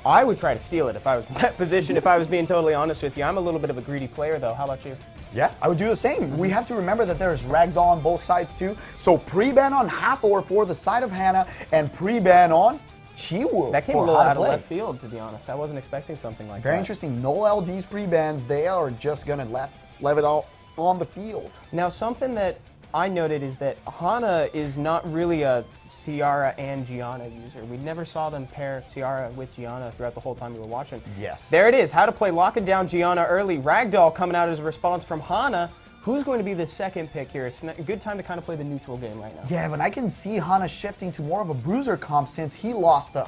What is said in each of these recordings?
I would try to steal it if I was in that position, if I was being totally honest with you. I'm a little bit of a greedy player, though. How about you? Yeah, I would do the same. We have to remember that there's Ragdoll on both sides, too. So pre-ban on Hathor for the side of Hannah, and pre-ban on Chiwoo. That came a little out of left field, to be honest. I wasn't expecting something like that. Very interesting. No LDs pre-bans. They are just going to let it all on the field. Now, something that I noted is that Hana is not really a Ciara and Gianna user. We never saw them pair Ciara with Gianna throughout the whole time we were watching. Yes. There it is. How to play locking down Gianna early. Ragdoll coming out as a response from Hana. Who's going to be the second pick here? It's a good time to kind of play the neutral game right now. Yeah, but I can see Hana shifting to more of a bruiser comp since he lost the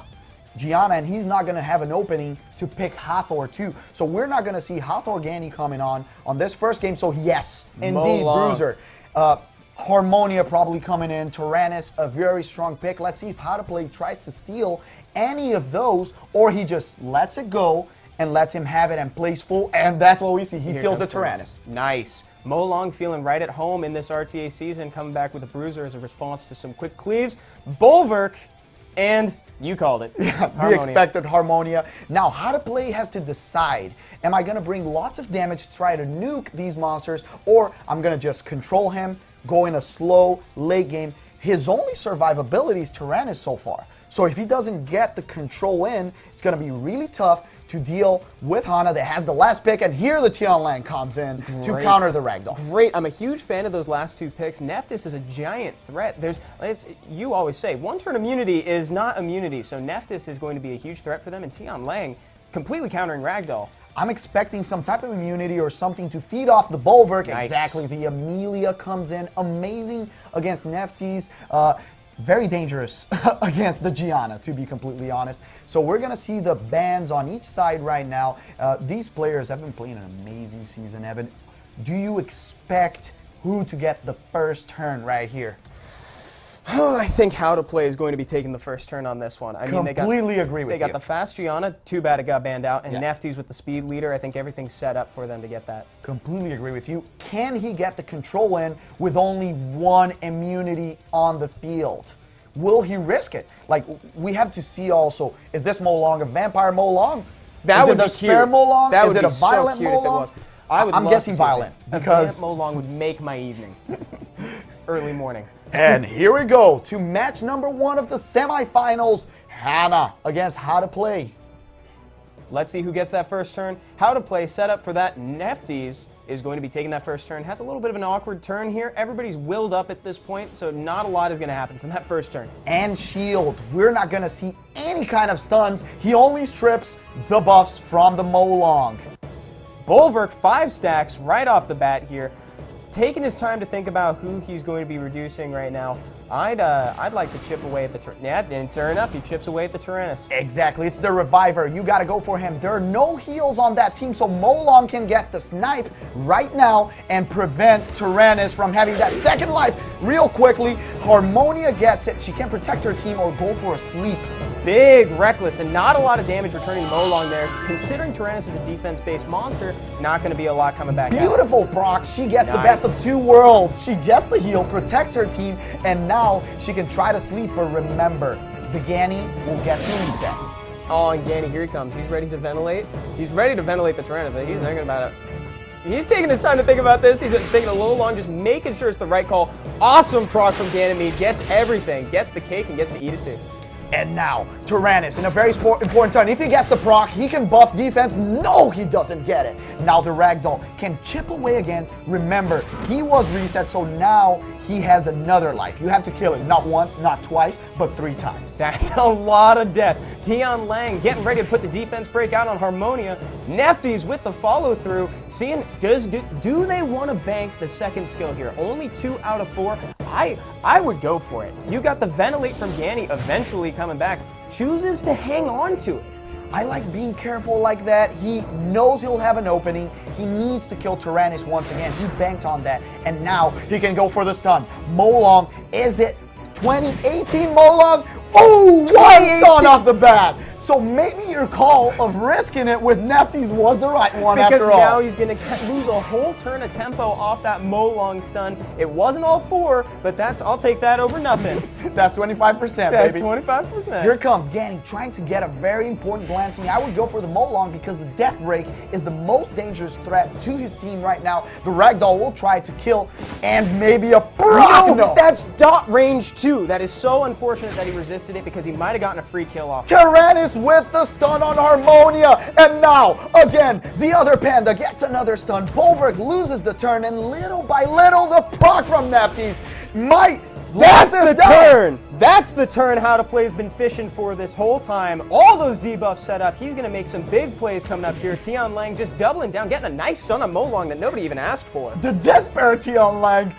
Gianna, and he's not going to have an opening to pick Hathor too. So we're not going to see Hathor Gani coming on this first game. So yes, indeed, bruiser. Harmonia probably coming in. Tyrannus, a very strong pick. Let's see if Howtoplay tries to steal any of those, or he just lets it go and lets him have it and plays full, and that's what we see. He steals a Tyrannus. Nice. Molong feeling right at home in this RTA season, coming back with a bruiser as a response to some quick cleaves. Bulwark, and you called it. Yeah, the expected Harmonia. Now, Howtoplay has to decide, am I going to bring lots of damage to try to nuke these monsters, or I'm going to just control him, go in a slow late game. His only survivability is Tyrannus so far. So if he doesn't get the control in, it's going to be really tough to deal with Hana that has the last pick, and here the Tianlang comes in to counter the Ragdoll. Great. I'm a huge fan of those last two picks. Nephthys is a giant threat. You always say, one-turn immunity is not immunity, so Nephthys is going to be a huge threat for them, and Tianlang completely countering Ragdoll. I'm expecting some type of immunity or something to feed off the Bulwark. Nice. Exactly. The Amelia comes in. Amazing against Nephthys. Very dangerous against the Gianna, to be completely honest. So we're going to see the bans on each side right now. These players have been playing an amazing season, Evan. Do you expect who to get the first turn right here? I think Howtoplay is going to be taking the first turn on this one. Completely agree with you. They got the fast Gianna, too bad it got banned out, and Nephthys with the speed leader. I think everything's set up for them to get that. Completely agree with you. Can he get the control in with only one immunity on the field? Will he risk it? Like, we have to see also, is this Molong a vampire Molong? That would be cute. Is it a spare Molong? That is would it be a violent so cute Molong? if it was. I'm guessing violent because Molong would make my evening. Early morning. And here we go to match number 1 of the semifinals. Hannah against Howtoplay. Let's see who gets that first turn. Howtoplay set up for that. Nephthys is going to be taking that first turn. Has a little bit of an awkward turn here. Everybody's willed up at this point, so not a lot is going to happen from that first turn. And shield. We're not going to see any kind of stuns. He only strips the buffs from the Molong. Bulwark 5 stacks right off the bat here. Taking his time to think about who he's going to be reducing right now. I'd like to chip away at the and sure enough, he chips away at the Tyrannus. Exactly, it's the Reviver. You got to go for him. There are no heals on that team, so Molong can get the snipe right now and prevent Tyrannus from having that second life real quickly. Harmonia gets it. She can protect her team or go for a sleep. Big Reckless, and not a lot of damage returning Molong there. Considering Tyrannus is a defense-based monster, not going to be a lot coming back out. Beautiful proc. She gets the best of 2 worlds. She gets the heal, protects her team, and now she can try to sleep, but remember, the Gani will get to reset. Oh, and Gani, here he comes. He's ready to ventilate. He's ready to ventilate the Tyrannus, but he's thinking about it. He's taking his time to think about this. He's taking a little long, just making sure it's the right call. Awesome proc from Ganymede. Gets everything. Gets the cake and gets to eat it too. And now, Tyrannus in a very important turn. If he gets the proc, he can buff defense. No, he doesn't get it. Now the Ragdoll can chip away again. Remember, he was reset, so now he has another life. You have to kill him, not once, not twice, but 3 times. That's a lot of death. Tianlang getting ready to put the defense break out on Harmonia. Nephthys with the follow-through. Seeing, do they want to bank the second skill here? Only 2 out of 4. I would go for it. You got the ventilate from Gani eventually coming back. Chooses to hang on to it. I like being careful like that. He knows he'll have an opening. He needs to kill Tyrannus once again. He banked on that. And now he can go for the stun. Molong, is it 2018 Molong? Oh, 1 stun off the bat. So maybe your call of risking it with Nefties was the right one because after all. now he's going to lose a whole turn of tempo off that Molong stun. It wasn't all 4, but I'll take that over nothing. That's 25%, That's baby. 25%. Here comes Ganny trying to get a very important glancing. I would go for the Molong because the Death Break is the most dangerous threat to his team right now. The Ragdoll will try to kill and maybe a Brock. No, that's dot range too. That is so unfortunate that he resisted it because he might have gotten a free kill off. Tyrannus with the stun on Harmonia. And now, again, the other Panda gets another stun. Bolverk loses the turn, and little by little, the proc from Nefties might That's the turn. That's the turn Howtoplay has been fishing for this whole time. All those debuffs set up. He's going to make some big plays coming up here. Tian Lang just doubling down, getting a nice stun on Molong that nobody even asked for. The desperate Tian Lang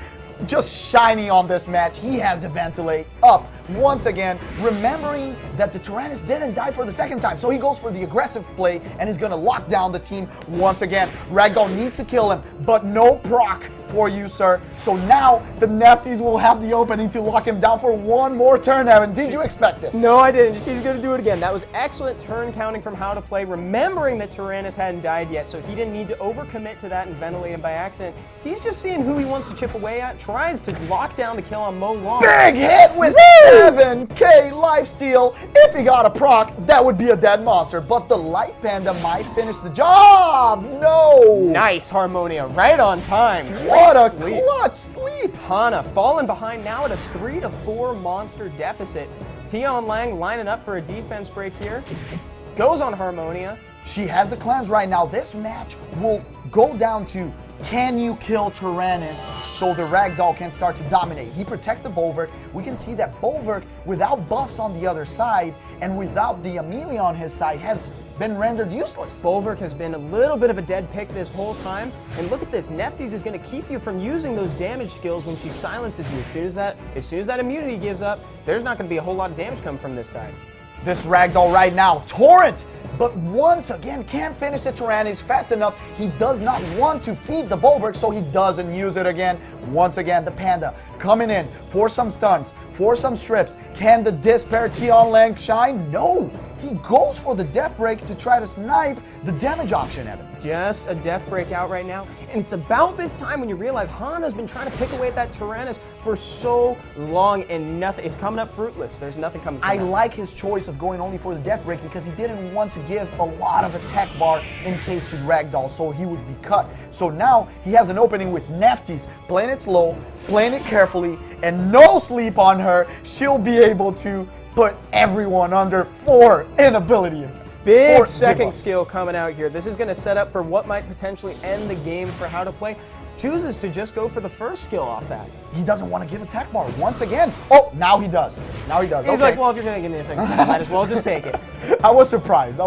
just shining on this match. He has to ventilate up once again, remembering that the Tyrannus didn't die for the second time. So he goes for the aggressive play and is going to lock down the team once again. Ragdoll needs to kill him, but no proc for you, sir. So now the Nefties will have the opening to lock him down for one more turn, Evan. Did you expect this? No, I didn't. She's going to do it again. That was excellent turn counting from Howtoplay, remembering that Tyrannus hadn't died yet, so he didn't need to overcommit to that and ventilate him by accident. He's just seeing who he wants to chip away at, tries to lock down the kill on Molong. Big hit with 7k lifesteal. If he got a proc, that would be a dead monster, but the Light Panda might finish the job. No! Nice Harmonia, right on time. What a Sleep. clutch sleep. Hana falling behind now at a 3 to 4 monster deficit. Tian Lang lining up for a defense break here. Goes on Harmonia. She has the cleanse right now. This match will go down to, can you kill Tyrannus so the Ragdoll can start to dominate? He protects the Bolverk. We can see that Bolverk, without buffs on the other side and without the Amelia on his side, has been rendered useless. Bolverk has been a little bit of a dead pick this whole time. And look at this, Nefties is going to keep you from using those damage skills when she silences you. As soon as that immunity gives up, there's not going to be a whole lot of damage coming from this side. This Ragdoll right now, Torrent, but once again can't finish the Tyrannus fast enough. He does not want to feed the Bolverk, so he doesn't use it again. Once again, the Panda coming in for some stuns, for some strips. Can the Despair Tian Lang shine? No! He goes for the Death Break to try to snipe the damage option, Evan. Just a Death Break out right now. And it's about this time when you realize Hana's been trying to pick away at that Tyrannus for so long and nothing. It's coming up fruitless. There's nothing coming from I that. like his choice of going only for the Death Break because he didn't want to give a lot of attack bar in case to Ragdoll, so he would be cut. So now he has an opening with Nefties, playing it slow, playing it carefully, and no sleep on her. She'll be able to put everyone under 4 inability. Big second skill coming out here. This is going to set up for what might potentially end the game for Howtoplay. Chooses to just go for the first skill off that. He doesn't want to give attack bar once again. Oh, now he does. Now he does. He's okay. like, well, if you're going to give me a second skill, might as well just take it. I was surprised.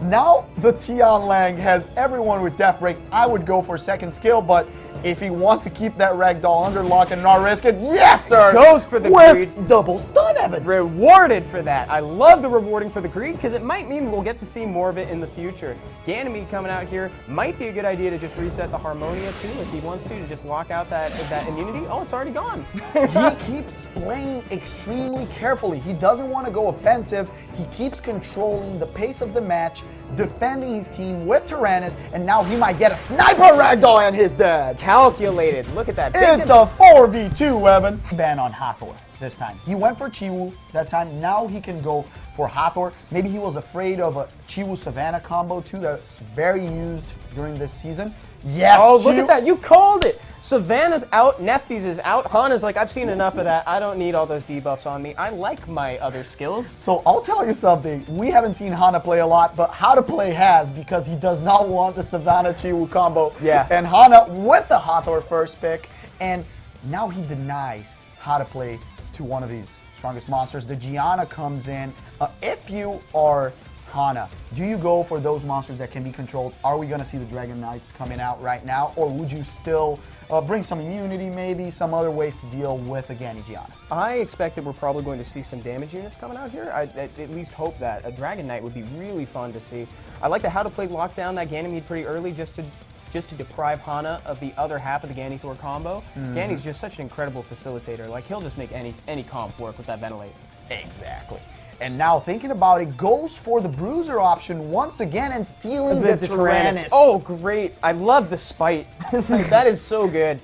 Now the Tian Lang has everyone with Death Break. I would go for second skill, but if he wants to keep that Ragdoll under lock and not risk it, yes, sir! Goes for the with greed. Double stun, Evan. Rewarded for that. I love the rewarding for the greed because it might mean we'll get to see more of it in the future. Ganymede coming out here might be a good idea to just reset the Harmonia too if he wants to just lock out that immunity. Oh, it's already gone. He keeps playing extremely carefully. He doesn't want to go offensive. He keeps controlling the pace of the match, defending his team with Tyrannus, and now he might get a sniper Ragdoll and his dad. Calculated. Look at that. It's a 4v2, Evan. Ban on Hathor this time. He went for Chiwu that time. Now he can go for Hathor. Maybe he was afraid of a Chiwu Savannah combo too that's very used during this season. Yes, oh, look at that. You called it. Savannah's out. Nefties is out. Hana's like, I've seen enough of that. I don't need all those debuffs on me. I like my other skills. So I'll tell you something. We haven't seen Hana play a lot, but Howtoplay has because he does not want the Savannah Chiwu combo. Yeah. And Hana with the Hathor first pick. And now he denies Howtoplay to one of these strongest monsters. The Gianna comes in. If you are Hana, do you go for those monsters that can be controlled? Are we going to see the Dragon Knights coming out right now? Or would you still bring some immunity, maybe some other ways to deal with a Ganny Gianna? I expect that we're probably going to see some damage units coming out here. I at least hope that. A Dragon Knight would be really fun to see. I like the Howtoplay lockdown that Ganymede pretty early just to deprive Hana of the other half of the Ganny Thor combo. Ganny's just such an incredible facilitator. Like, he'll just make any comp work with that ventilate. Exactly. And now thinking about it, goes for the bruiser option once again and stealing the Tyrannus. Oh, great. I love the spite. That is so good.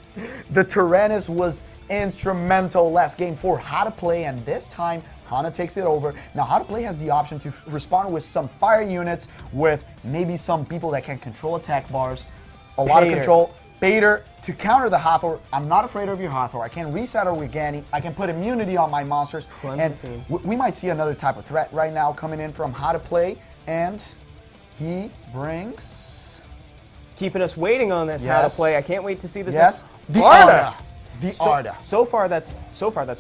The Tyrannus was instrumental last game for Howtoplay, and this time Hana takes it over. Now Howtoplay has the option to respond with some fire units, with maybe some people that can control attack bars, a lot of control. Bader to counter the Hathor. I'm not afraid of your Hathor. I can reset her with Gani. I can put immunity on my monsters. And we might see another type of threat right now coming in from Howtoplay. And he brings... Keeping us waiting on this Howtoplay. I can't wait to see this. The Arda. Arda. So far that's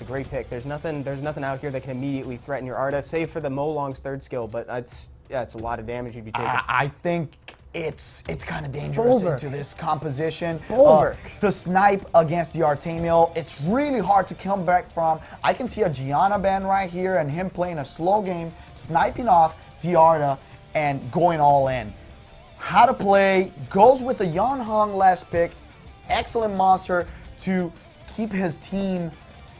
a great pick. There's nothing out here that can immediately threaten your Arda, save for the Molong's third skill, but it's a lot of damage you'd be taking. I think it's kind of dangerous into this composition. The snipe against the Artemiel, it's really hard to come back from. I can see a Gianna ban right here and him playing a slow game, sniping off the Arda and going all in. Howtoplay goes with the Yanhong last pick. Excellent monster to keep his team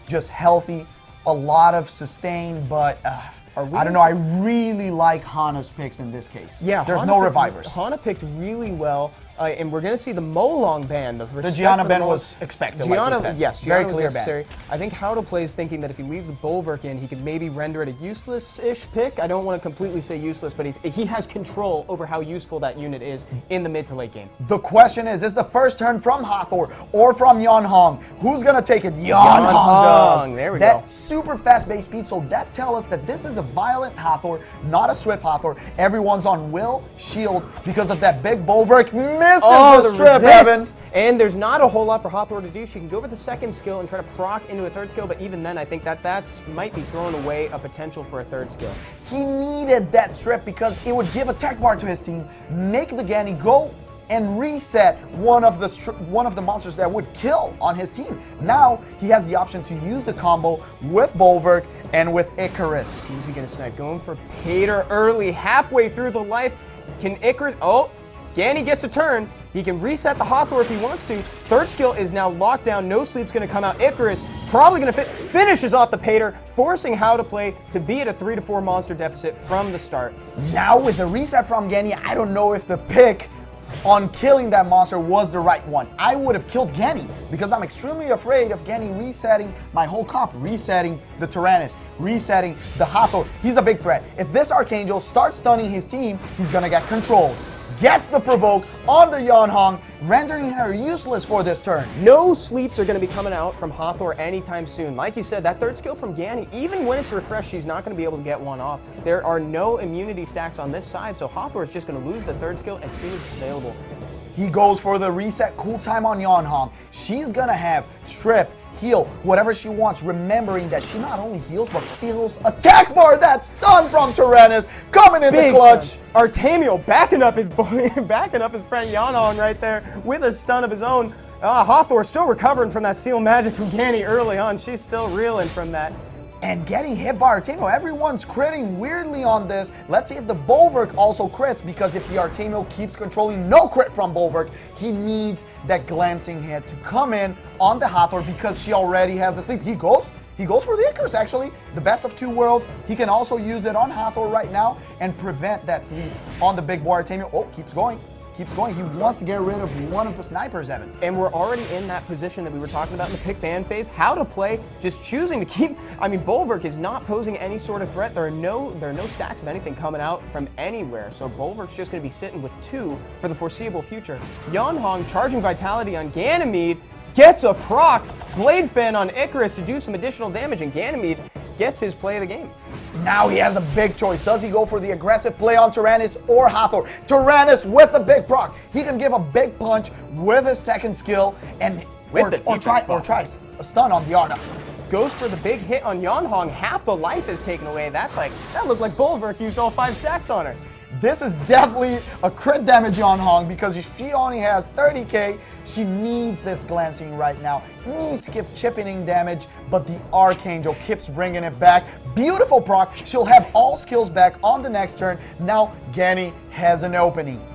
just healthy. A lot of sustain, but I don't know. I really like Hana's picks in this case. Yeah, there's no revivers. Hana picked really well, and we're going to see the Molong ban. The Gianna ban was expected. Gianna, like we said. yes, very Gianna clear was necessary. Ban. I think Howtoplay is thinking that if he leaves the Bulwark in, he could maybe render it a useless-ish pick. I don't want to completely say useless, but he has control over how useful that unit is in the mid to late game. The question is the first turn from Hathor or from Yanhong? Who's going to take it? Yanhong does. There we go. That super fast base speed, so that tells us that this is a violent Hathor, not a swift Hathor. Everyone's on will, shield, because of that big Bulwark. Misses the strip, Evan. And there's not a whole lot for Hathor to do. She can go for the second skill and try to proc into a third skill, but even then I think that might be throwing away a potential for a third skill. He needed that strip because it would give a tech bar to his team, make the Gani go and reset one of the monsters that would kill on his team. Now he has the option to use the combo with Bulwark and with Icarus. Who's he gonna snipe? Going for Pater early, halfway through the life. Can Icarus? Oh, Gani gets a turn. He can reset the Hathor if he wants to. Third skill is now locked down. No Sleep's gonna come out. Icarus probably gonna finishes off the Pater, forcing Howtoplay to be at a 3 to 4 monster deficit from the start. Now with the reset from Gani, I don't know if the pick on killing that monster was the right one. I would have killed Gani because I'm extremely afraid of Gani resetting my whole comp, resetting the Tyrannus, resetting the Hathor. He's a big threat. If this Archangel starts stunning his team, he's gonna get controlled. Gets the provoke on the Yanhong, rendering her useless for this turn. No Sleeps are going to be coming out from Hathor anytime soon. Like you said, that third skill from Gani, even when it's refreshed, she's not going to be able to get one off. There are no immunity stacks on this side, so Hathor is just going to lose the third skill as soon as it's available. He goes for the reset cool time on Yanhong. She's going to have strip, heal, whatever she wants, remembering that she not only heals, but feels attack bar. That stun from Tyrannus coming in the clutch. Stun. Artemiel backing up his friend Yanhong right there with a stun of his own. Hathor still recovering from that seal magic from Gani early on. She's still reeling from that. And getting hit by Artemiel. Everyone's critting weirdly on this. Let's see if the Bulwark also crits, because if the Artemiel keeps controlling no crit from Bulwark, he needs that glancing hit to come in on the Hathor because she already has the sleep. He goes for the Icarus, actually. The best of two worlds. He can also use it on Hathor right now and prevent that sleep on the big boy Artemiel. Oh, keeps going. Keeps going. He wants to get rid of one of the snipers, Evan. And we're already in that position that we were talking about in the pick ban phase. Howtoplay, just choosing to keep. I mean, Bulwark is not posing any sort of threat. There are no stacks of anything coming out from anywhere. So Bulwark's just going to be sitting with 2 for the foreseeable future. Yanhong charging Vitality on Ganymede, gets a proc, Blade Fan on Icarus to do some additional damage, and Ganymede gets his play of the game. Now he has a big choice. Does he go for the aggressive play on Tyrannus or Hathor? Tyrannus with a big proc. He can give a big punch with his second skill and try a stun on the Arda. Goes for the big hit on Yanhong. Half the life is taken away. That looked like Bulwark used all 5 stacks on her. This is definitely a crit damage on Hong because if she only has 30k, she needs this glancing right now. Needs to keep chipping damage, but the Archangel keeps bringing it back. Beautiful proc. She'll have all skills back on the next turn. Now Gani has an opening.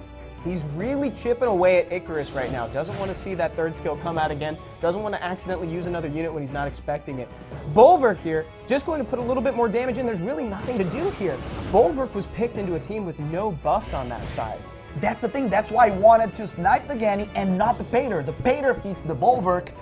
He's really chipping away at Icarus right now. Doesn't want to see that third skill come out again. Doesn't want to accidentally use another unit when he's not expecting it. Bulwark here, just going to put a little bit more damage in. There's really nothing to do here. Bulwark was picked into a team with no buffs on that side. That's the thing. That's why I wanted to snipe the Ganny and not the Pater. The Pater feeds the Bulwark.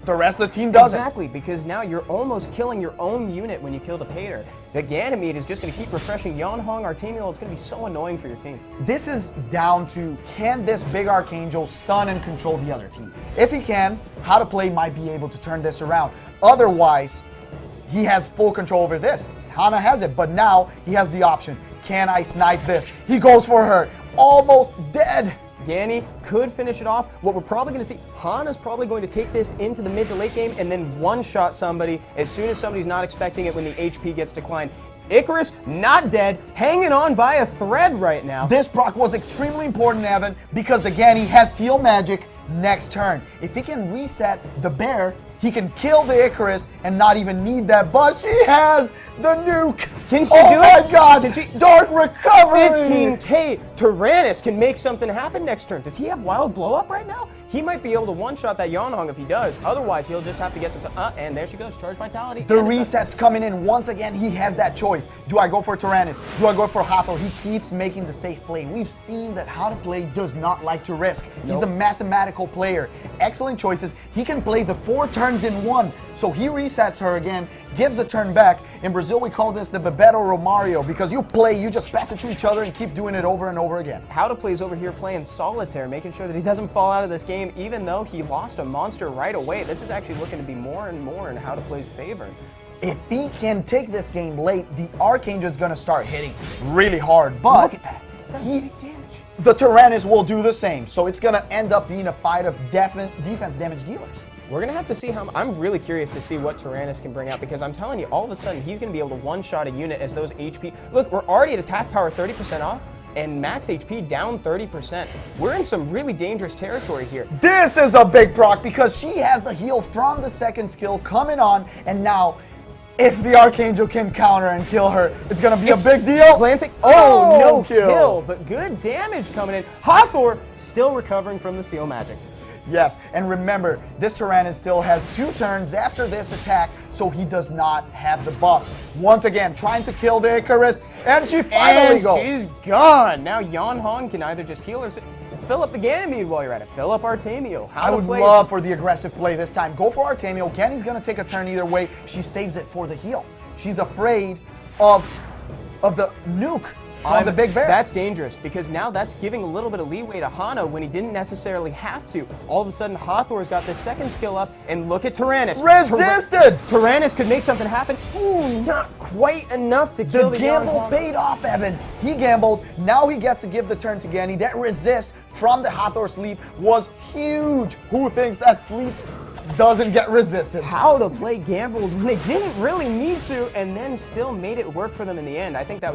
The rest of the team doesn't. Exactly, because now you're almost killing your own unit when you kill the Pater. The Ganymede is just going to keep refreshing Yonhong, Artemiel. It's going to be so annoying for your team. This is down to, can this big Archangel stun and control the other team? If he can, Howtoplay might be able to turn this around. Otherwise, he has full control over this. Hana has it, but now he has the option. Can I snipe this? He goes for her. Almost dead. Ganny could finish it off. What we're probably going to see, Hana's probably going to take this into the mid to late game and then one-shot somebody as soon as somebody's not expecting it when the HP gets declined. Icarus, not dead, hanging on by a thread right now. This proc was extremely important, Evan, because the Ganny has Seal Magic next turn. If he can reset the bear, he can kill the Icarus and not even need that, but she has the nuke. Can she do it? Oh my god, Can she? Dark Recovery! 15k. Tyrannus can make something happen next turn. Does he have Wild Blow Up right now? He might be able to one-shot that Yonhong if he does. Otherwise, he'll just have to get some... and there she goes, Charge Vitality. The reset's coming in. Once again, he has that choice. Do I go for Tyrannus? Do I go for Hathor? He keeps making the safe play. We've seen that Howtoplay does not like to risk. He's a mathematical player. Excellent choices. He can play the 4 turns in one. So he resets her again, gives a turn back. In Brazil, we call this the Bebeto Romario, because you play, you just pass it to each other and keep doing it over and over again. Howtoplay's over here playing solitaire, making sure that he doesn't fall out of this game, even though he lost a monster right away. This is actually looking to be more and more in Howtoplay's favor. If he can take this game late, the Archangel is going to start hitting really hard. But look at that. That's big damage. The Tyrannus will do the same. So it's going to end up being a fight of defense damage dealers. We're going to have to see how... I'm really curious to see what Tyrannus can bring out, because I'm telling you, all of a sudden, he's going to be able to one-shot a unit as those HP... Look, we're already at attack power 30% off, and max HP down 30%. We're in some really dangerous territory here. This is a big proc, because she has the heal from the second skill coming on, and now... if the Archangel can counter and kill her, it's going to be a big deal. Glancing. Oh, no kill, but good damage coming in. Hathor still recovering from the Seal Magic. Yes, and remember, this Tyrannus still has 2 turns after this attack, so he does not have the buff. Once again, trying to kill the Icarus, and she finally goes. She's gone. Now Yonhong can either just heal or fill up the Ganymede while you're at it. Fill up Artemiel. I would love for the aggressive play this time. Go for Artemiel. Ganny's going to take a turn either way. She saves it for the heal. She's afraid of the nuke from the big bear. That's dangerous, because now that's giving a little bit of leeway to Hana when he didn't necessarily have to. All of a sudden, Hathor's got this second skill up, and look at Tyrannus. Resisted! Tyrannus could make something happen. Ooh, not quite enough to kill the gamble paid off, Evan. He gambled. Now he gets to give the turn to Ganny. That resist from the Hathor sleep was huge. Who thinks that sleep doesn't get resisted? Howtoplay gambled when they didn't really need to, and then still made it work for them in the end. I think that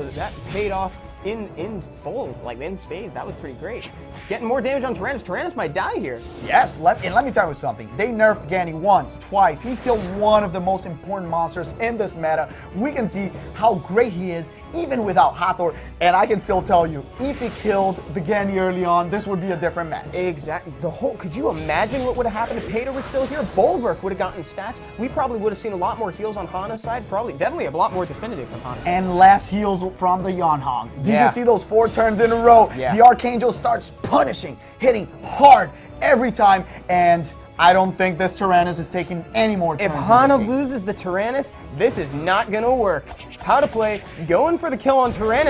paid off in full, like in spades. That was pretty great. Getting more damage on Tyrannus. Tyrannus might die here. Yes, let me tell you something. They nerfed Ganny once, twice. He's still one of the most important monsters in this meta. We can see how great he is even without Hathor, and I can still tell you, if he killed the Ganny early on, this would be a different match. Exactly. Could you imagine what would have happened if Pater was still here? Bulwark would have gotten stacks. We probably would have seen a lot more heals on Hana's side. Definitely a lot more definitive from Hana's side. And less heals from the Yonhong. Did Yeah. you see those 4 turns in a row? Yeah. The Archangel starts punishing, hitting hard every time, and I don't think this Tyrannus is taking any more turns. If Hana loses the Tyrannus, this is not going to work. Howtoplay going for the kill on Tyrannus.